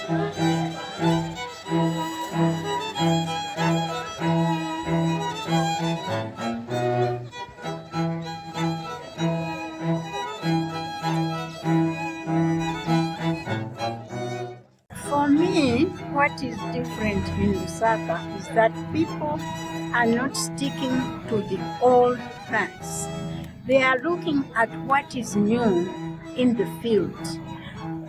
For me, what is different in Lusaka is that people are not sticking to the old plans. They are looking at what is new in the field.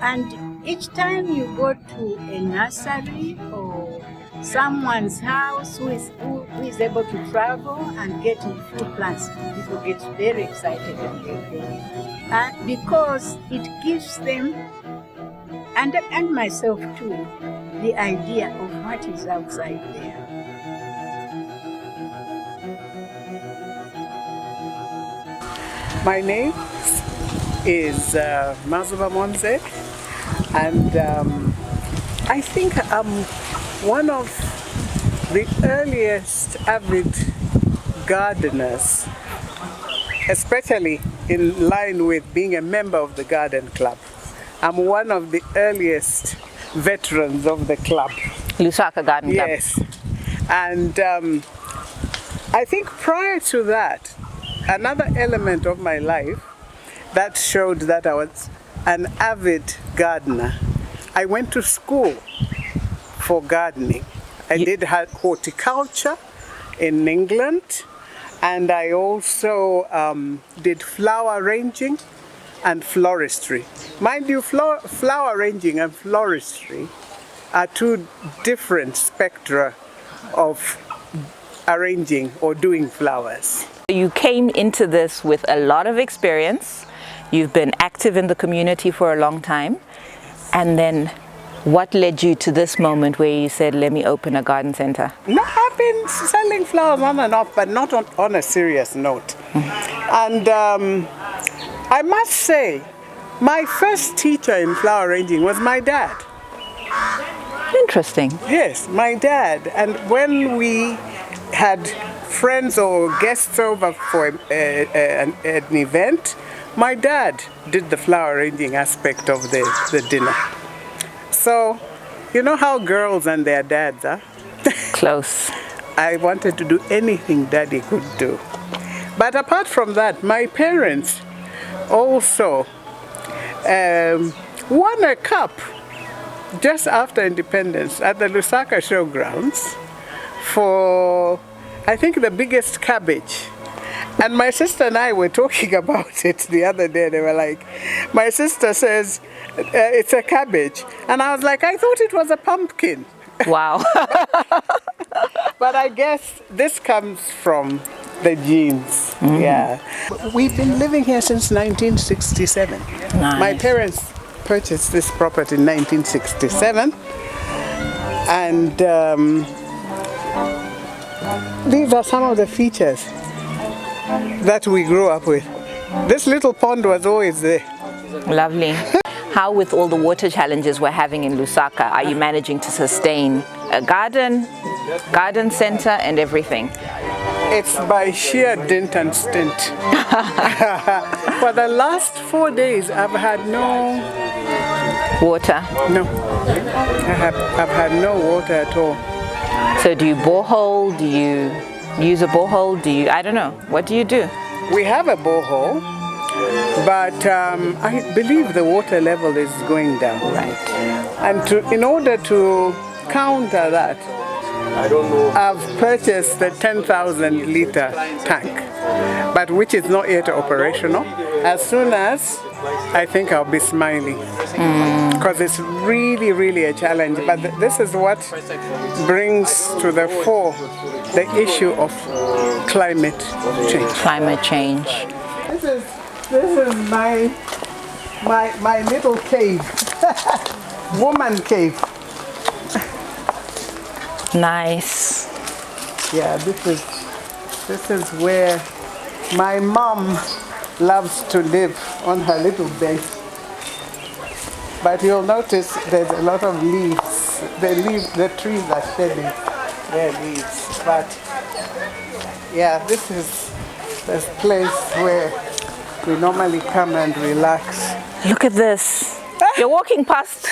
And each time you go to a nursery or someone's house who is able to travel and get new food plants, people get very excited and they go. And because it gives them, and myself too, the idea of what is outside there. My name is Mazuba Monze, and I think I'm one of the earliest avid gardeners, especially in line with being a member of the garden club. I'm one of the earliest veterans of the club. Lusaka Garden Club. Yes. And I think prior to that, another element of my life that showed that I was an avid gardener. I went to school for gardening. I did horticulture in England, and I also did flower arranging and floristry. Mind you, flower arranging and floristry are two different spectra of arranging or doing flowers. You came into this with a lot of experience. You've been active in the community for a long time. And then what led you to this moment where you said, let me open a garden center? No, I've been selling flowers on and off, but not on a serious note. And I must say, my first teacher in flower arranging was my dad. Interesting. Yes, my dad. And when we had friends or guests over for an event, my dad did the flower arranging aspect of the dinner. So, you know how girls and their dads are? Close. I wanted to do anything Daddy could do. But apart from that, my parents also won a cup just after independence at the Lusaka Showgrounds for, I think, the biggest cabbage. And my sister and I were talking about it the other day. They were like, my sister says, it's a cabbage. And I was like, I thought it was a pumpkin. Wow. But I guess this comes from the genes. Yeah. We've been living here since 1967. Nice. My parents purchased this property in 1967. And these are some of the features that we grew up with. This little pond was always there. Lovely. How, with all the water challenges we're having in Lusaka, are you managing to sustain a garden center and everything? It's by sheer dint and stint. For the last 4 days, I've had no Water. No, I've had no water at all. So do you borehole? Do you use a borehole? Do you, I don't know. What do you do? We have a borehole, but I believe the water level is going down. Right. And in order to counter that, I've purchased the 10,000 liter tank, but which is not yet operational. As soon as, I think I'll be smiling, because it's really, really a challenge. But this is what brings to the fore the issue of climate change. Climate change. This is my little cave, woman cave. Nice. Yeah, this is where my mom loves to live, on her little bed. But you'll notice there's a lot of leaves. The trees are shedding their leaves. But yeah, this is this place where we normally come and relax. Look at this. You're walking past.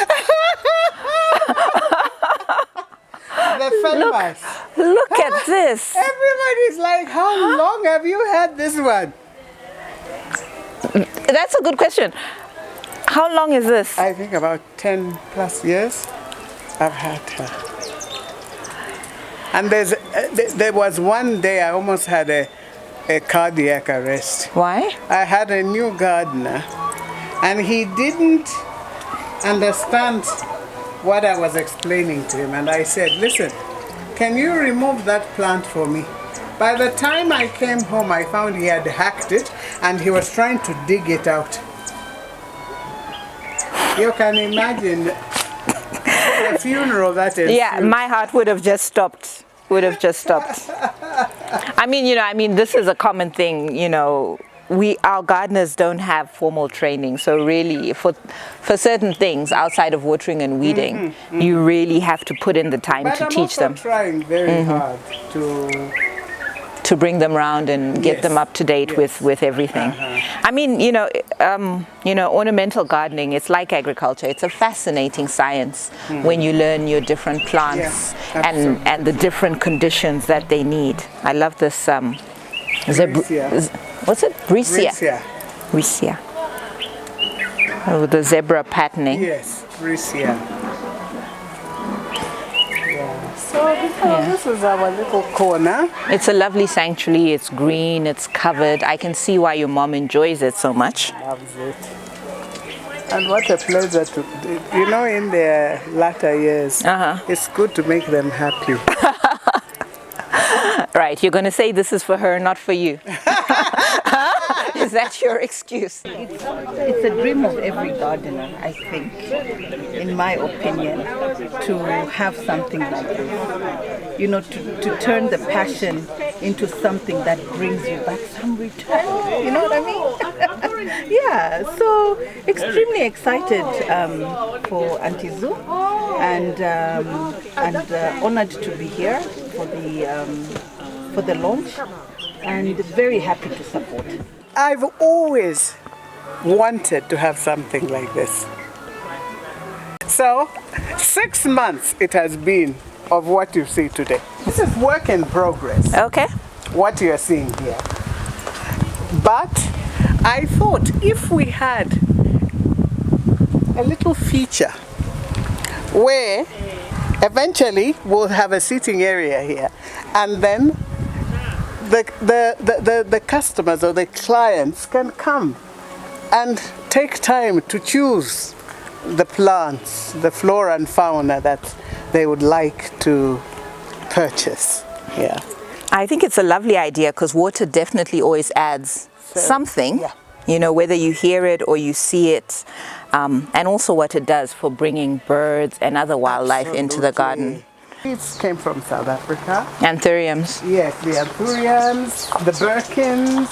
famous. Look at this. Everybody's like, how long have you had this one? That's a good question. How long is this? I think about 10 plus years I've had her. And there was one day I almost had a cardiac arrest. Why? I had a new gardener and he didn't understand what I was explaining to him. And I said, listen, can you remove that plant for me? By the time I came home, I found he had hacked it and he was trying to dig it out. You can imagine the funeral that is. Yeah, my heart would have just stopped. I mean, this is a common thing, our gardeners don't have formal training, so really for certain things outside of watering and weeding, you really have to put in the time to teach them. I'm trying very hard to bring them around and get them up to date with everything. I mean, ornamental gardening, it's like agriculture. It's a fascinating science when you learn your different plants and the different conditions that they need. I love this what's it? Brissia. Oh, the zebra patterning. Yes, Brissia. So this is our little corner. It's a lovely sanctuary. It's green, it's covered. I can see why your mom enjoys it so much. Loves it. And what a pleasure to, in their latter years, it's good to make them happy. Right, you're going to say this is for her, not for you. Is that your excuse? It's a dream of every gardener, I think, in my opinion, to have something like this. To turn the passion into something that brings you back some return. You know what I mean? Yeah, so extremely excited for Auntie Zoo and honored to be here for the launch and very happy to support. I've always wanted to have something like this. So 6 months it has been of what you see today. This is work in progress. Okay. What you're seeing here. But I thought if we had a little feature where eventually we'll have a sitting area here and then the customers or the clients can come and take time to choose the plants, the flora and fauna that they would like to purchase. Yeah. I think it's a lovely idea because water definitely always adds something, whether you hear it or you see it, and also what it does for bringing birds and other wildlife into the garden. It came from South Africa. Anthuriums. Yes, the anthuriums, the Birkins.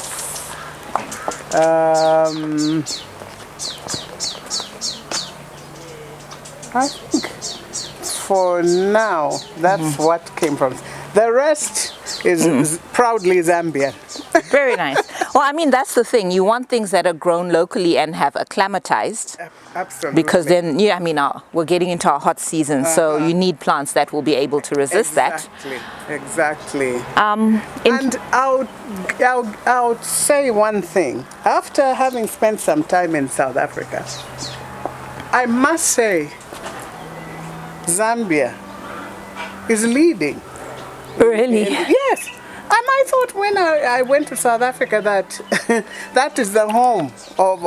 I think for now, that's what came from. The rest is proudly Zambian. Very nice. Well, I mean, that's the thing. You want things that are grown locally and have acclimatized. Absolutely. Because then, we're getting into our hot season, so you need plants that will be able to resist that. Exactly. And I would say one thing. After having spent some time in South Africa, I must say Zambia is leading. Really? Yes. And I thought when I went to South Africa that that is the home of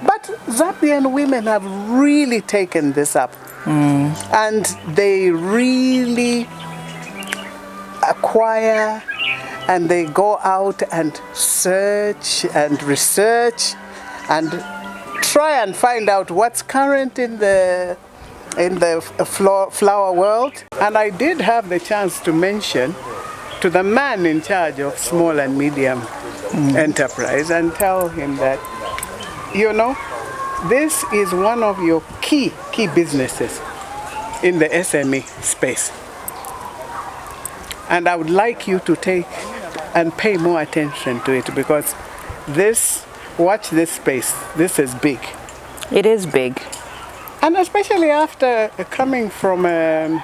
but Zambian women have really taken this up. And they really acquire and they go out and search and research and try and find out what's current in the flower world. And I did have the chance to mention to the man in charge of small and medium enterprise and tell him that, this is one of your key businesses in the SME space. And I would like you to take and pay more attention to it because watch this space, this is big. It is big. And especially after coming from a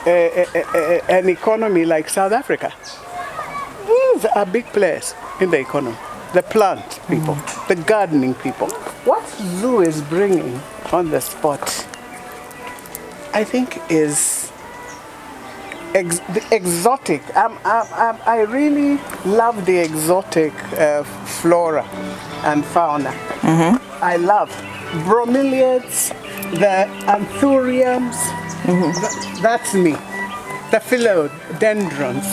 an economy like South Africa. These are big players in the economy. The plant people, the gardening people. What Zoo is bringing on the spot, I think, is the exotic. I really love the exotic flora and fauna. I love bromeliads, the anthuriums. That's me. The philodendrons.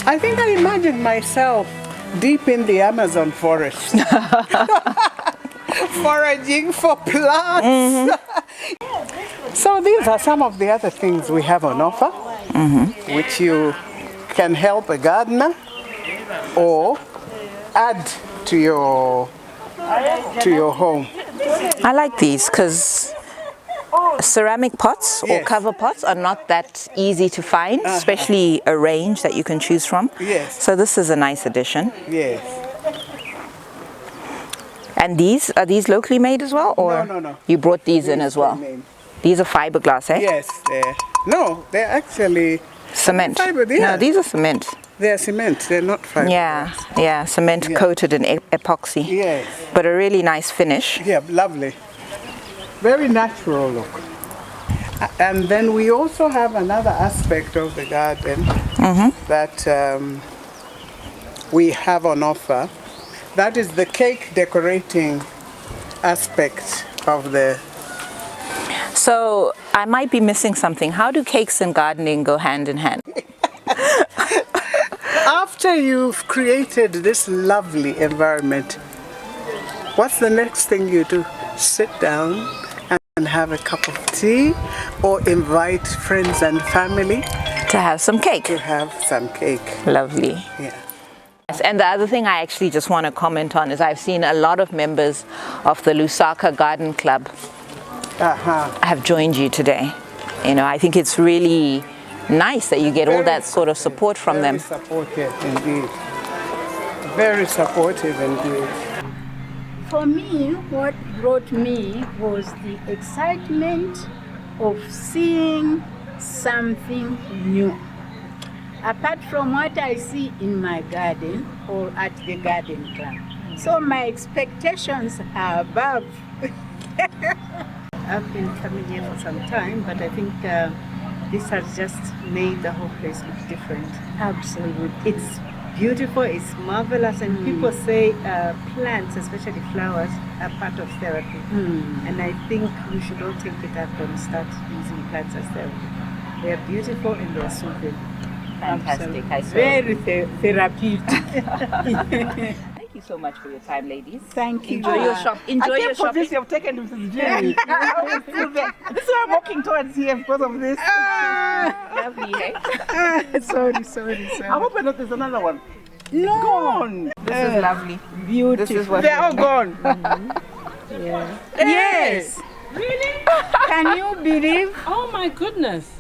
I think I imagine myself deep in the Amazon forest, foraging for plants. So these are some of the other things we have on offer, which you can help a gardener or add to your home. I like these because ceramic pots or Yes. cover pots are not that easy to find, especially a range that you can choose from. Yes. So this is a nice addition. Yes. And are these locally made as well, or No. you brought these in as well? Made. These are fiberglass, eh? Yes. They're actually Cement. Fiber, yeah. No, these are cement. they're cement. They're not fiber. Yeah, cement coated in epoxy. Yes. But a really nice finish. Yeah, lovely. Very natural look. And then we also have another aspect of the garden that we have on offer. That is the cake decorating aspect of the... So I might be missing something. How do cakes and gardening go hand in hand? After you've created this lovely environment, what's the next thing you do? Sit down and have a cup of tea or invite friends and family To have some cake. to have some cake. Lovely. Yeah. Yes, and the other thing I actually just want to comment on is I've seen a lot of members of the Lusaka Garden Club have joined you today. You know, I think it's really nice that you get all that sort of support from them. Very supportive indeed. Very supportive indeed. For me, what brought me was the excitement of seeing something new. Apart from what I see in my garden or at the garden club. So my expectations are above. I've been coming here for some time, but I think this has just made the whole place look different. Absolutely. It's beautiful, it's marvelous, and people say plants, especially flowers, are part of therapy. And I think we should all take it up and start using plants as therapy. They are beautiful and they are soothing. Fantastic. I saw. Very therapeutic. Thank you so much for your time, ladies. Thank you. Enjoy your shop. Enjoy your shopping. This you've taken to this journey. This is why I'm walking towards here because of this. Lovely, eh? Sorry. I hope I know there's another one. No. Gone. This is lovely. Beautiful. This is what They're all gone. Yes. Really? Can you believe? Oh my goodness.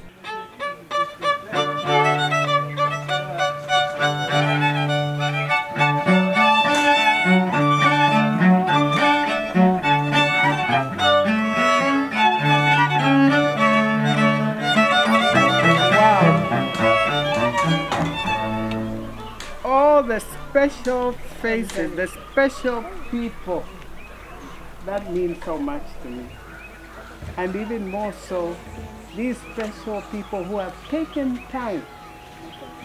All the special faces, the special people, that means so much to me. And even more so, these special people who have taken time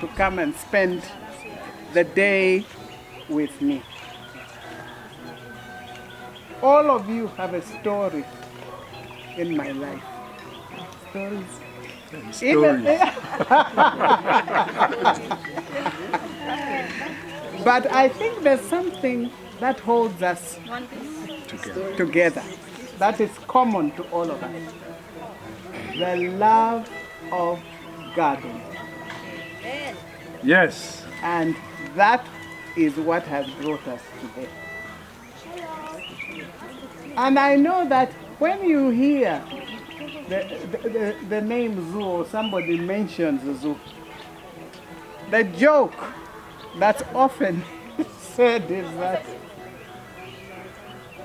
to come and spend the day with me. All of you have a story in my life. Stories. But I think there's something that holds us together. That is common to all of us. The love of gardening. Yes. And that is what has brought us today. And I know that when you hear the name zoo or somebody mentions the zoo, the joke that's often said is that,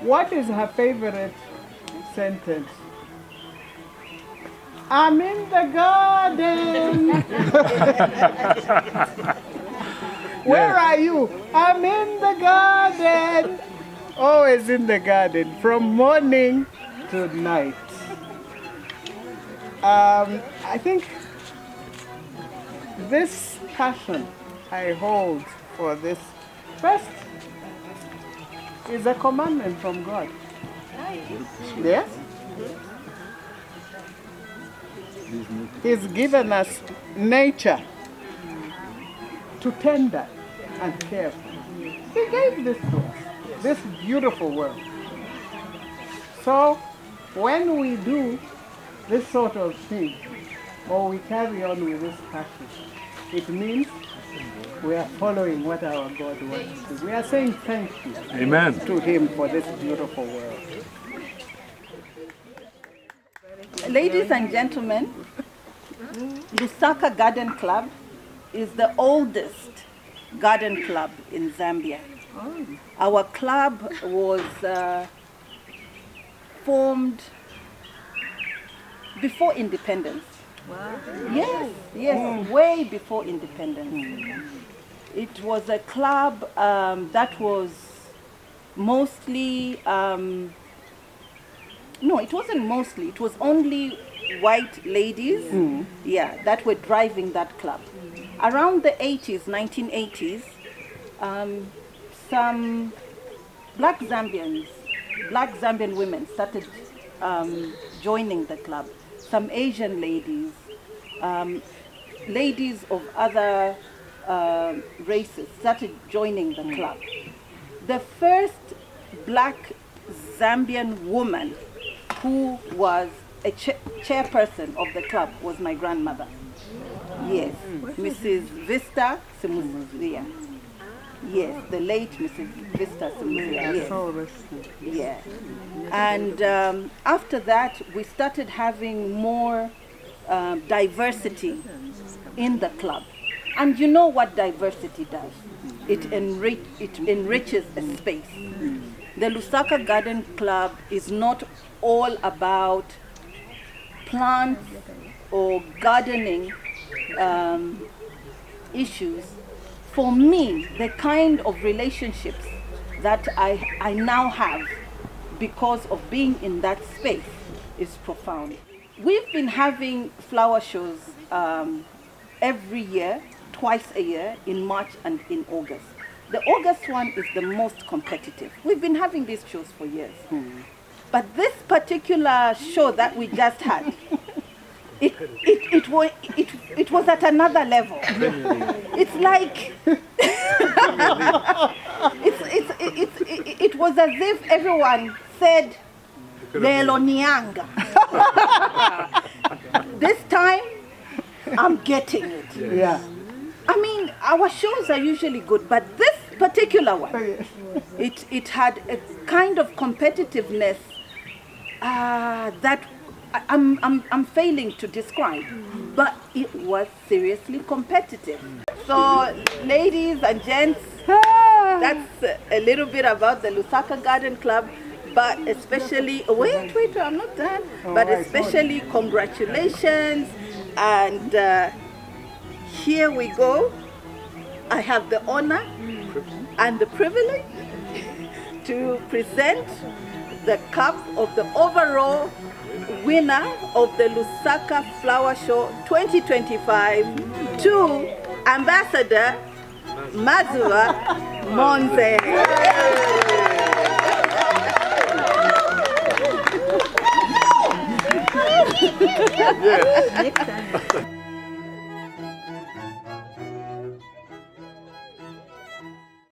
what is her favorite sentence? I'm in the garden. Where are you? I'm in the garden. Always in the garden, from morning to night. I think this passion I hold for this first is a commandment from God. Yes? He's given us nature to tender and care for. He gave this to us, this beautiful world. So when we do this sort of thing, or we carry on with this passion, it means we are following what our God wants to do. We are saying thank you Amen. to Him for this beautiful world. Ladies and gentlemen, Lusaka Garden Club is the oldest garden club in Zambia. Our club was formed before independence. Wow. Yes, way before independence. It was a club that was mostly, no, it wasn't mostly, it was only white ladies, that were driving that club. Around the 80s, 1980s, some black Zambian women started joining the club. Some Asian ladies, ladies of other races started joining the club. The first black Zambian woman who was a chairperson of the club was my grandmother. Yes, Mrs. Vista Simuzia. Yes, the late Mrs. Vista Simuzia. Yes. Yeah. And after that, we started having more diversity in the club. And you know what diversity does? It enriches a space. The Lusaka Garden Club is not all about plants or gardening issues. For me, the kind of relationships that I now have because of being in that space is profound. We've been having flower shows every year, twice a year, in March and in August. The August one is the most competitive. We've been having these shows for years. But this particular show that we just had, it was at another level. It's like it was as if everyone said Lelo Nyanga. This time I'm getting it. Yeah. I mean, our shows are usually good, but this particular one, it had a kind of competitiveness that I'm failing to describe, but it was seriously competitive. So, ladies and gents, that's a little bit about the Lusaka Garden Club, but especially, wait, I'm not done, but especially congratulations, and here we go. I have the honor and the privilege to present the cup of the overall winner of the Lusaka Flower Show 2025 to Ambassador Mazuba Monze. Yes.